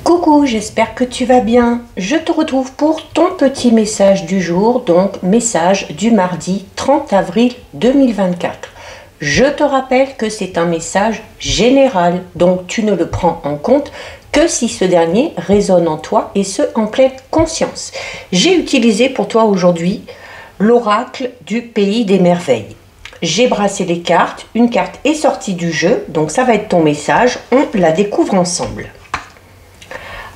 Coucou, j'espère que tu vas bien. Je te retrouve pour ton petit message du jour, donc message du mardi 30 avril 2024. Je te rappelle que c'est un message général, donc tu ne le prends en compte que si ce dernier résonne en toi et ce en pleine conscience. J'ai utilisé pour toi aujourd'hui l'oracle du pays des merveilles. J'ai brassé les cartes, une carte est sortie du jeu, donc ça va être ton message, on la découvre ensemble.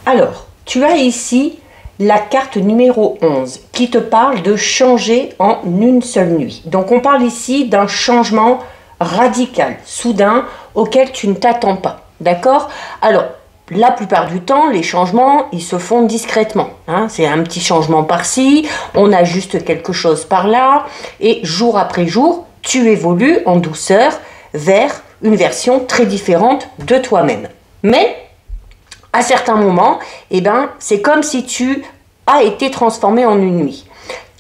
Alors, tu as ici la carte numéro 11 qui te parle de changer en une seule nuit. Donc on parle ici d'un changement radical, soudain, auquel tu ne t'attends pas. D'accord? Alors, la plupart du temps, les changements, ils se font discrètement. C'est un petit changement par-ci, on ajuste quelque chose par-là, et jour après jour, tu évolues en douceur vers une version très différente de toi-même. Mais à certains moments, c'est comme si tu as été transformé en une nuit.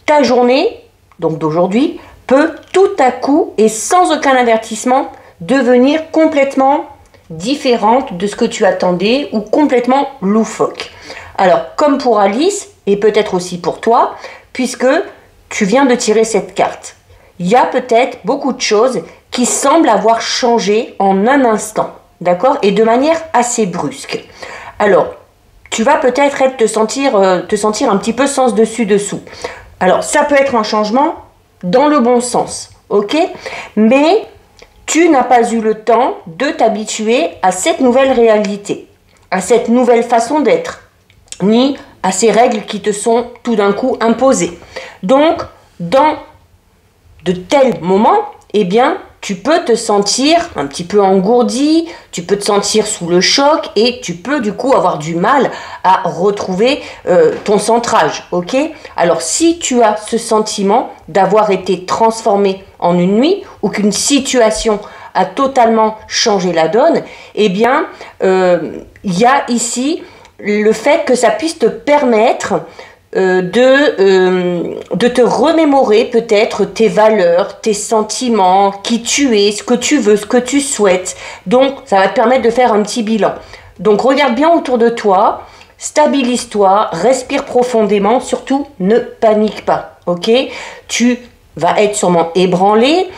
Ta journée, donc d'aujourd'hui, peut tout à coup et sans aucun avertissement devenir complètement différente de ce que tu attendais ou complètement loufoque. Alors, comme pour Alice, et peut-être aussi pour toi, puisque tu viens de tirer cette carte, il y a peut-être beaucoup de choses qui semblent avoir changé en un instant, d'accord? Et de manière assez brusque. Alors, tu vas peut-être te sentir un petit peu sens dessus dessous. Alors, ça peut être un changement dans le bon sens, ok? Mais tu n'as pas eu le temps de t'habituer à cette nouvelle réalité, à cette nouvelle façon d'être, ni à ces règles qui te sont tout d'un coup imposées. Donc, dans de tels moments, tu peux te sentir un petit peu engourdi, tu peux te sentir sous le choc et tu peux du coup avoir du mal à retrouver ton centrage, ok? Alors si tu as ce sentiment d'avoir été transformé en une nuit ou qu'une situation a totalement changé la donne, il y a ici le fait que ça puisse te permettre de te remémorer peut-être tes valeurs, tes sentiments, qui tu es, ce que tu veux, ce que tu souhaites. Donc, ça va te permettre de faire un petit bilan. Donc, regarde bien autour de toi, stabilise-toi, respire profondément, surtout ne panique pas, ok? Tu vas être sûrement ébranlé,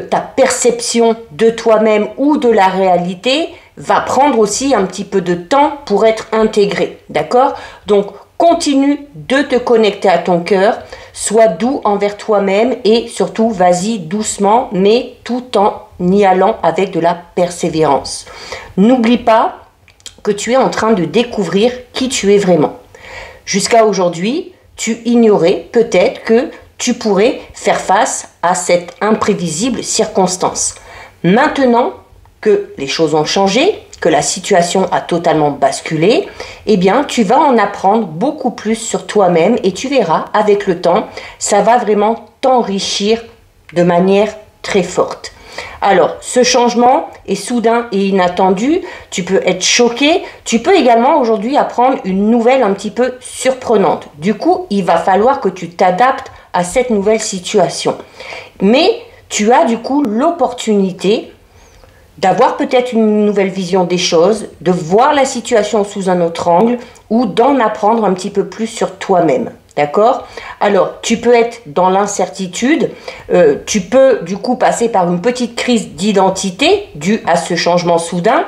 ta perception de toi-même ou de la réalité va prendre aussi un petit peu de temps pour être intégrée, d'accord? Donc, continue de te connecter à ton cœur, sois doux envers toi-même et surtout vas-y doucement mais tout en y allant avec de la persévérance. N'oublie pas que tu es en train de découvrir qui tu es vraiment. Jusqu'à aujourd'hui, tu ignorais peut-être que tu pourrais faire face à cette imprévisible circonstance. Maintenant que les choses ont changé, que la situation a totalement basculé, tu vas en apprendre beaucoup plus sur toi-même et tu verras, avec le temps, ça va vraiment t'enrichir de manière très forte. Alors, ce changement est soudain et inattendu, tu peux être choqué, tu peux également aujourd'hui apprendre une nouvelle un petit peu surprenante. Du coup, il va falloir que tu t'adaptes à cette nouvelle situation. Mais tu as du coup l'opportunité d'avoir peut-être une nouvelle vision des choses, de voir la situation sous un autre angle ou d'en apprendre un petit peu plus sur toi-même. D'accord? Alors, tu peux être dans l'incertitude, tu peux du coup passer par une petite crise d'identité due à ce changement soudain,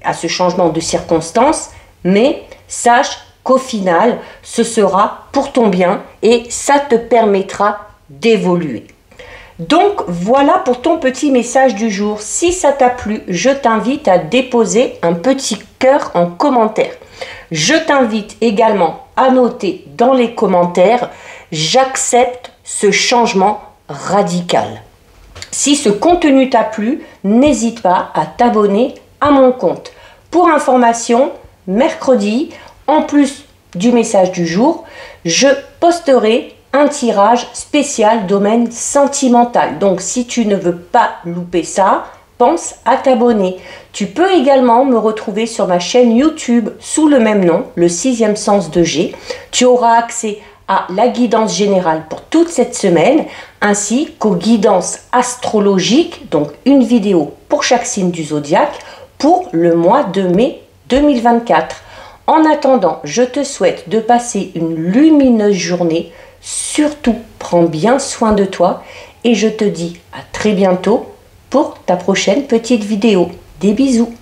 à ce changement de circonstance, mais sache qu'au final, ce sera pour ton bien et ça te permettra d'évoluer. Donc voilà pour ton petit message du jour. Si ça t'a plu, je t'invite à déposer un petit cœur en commentaire. Je t'invite également à noter dans les commentaires « J'accepte ce changement radical ». Si ce contenu t'a plu, n'hésite pas à t'abonner à mon compte. Pour information, mercredi, en plus du message du jour, je posterai un tirage spécial domaine sentimental. Donc si tu ne veux pas louper ça, pense à t'abonner. Tu peux également me retrouver sur ma chaîne YouTube sous le même nom, le 6e sens de G. Tu auras accès à la guidance générale pour toute cette semaine, ainsi qu'aux guidances astrologiques, donc une vidéo pour chaque signe du zodiaque pour le mois de mai 2024. En attendant, je te souhaite de passer une lumineuse journée. Surtout, prends bien soin de toi et je te dis à très bientôt pour ta prochaine petite vidéo. Des bisous.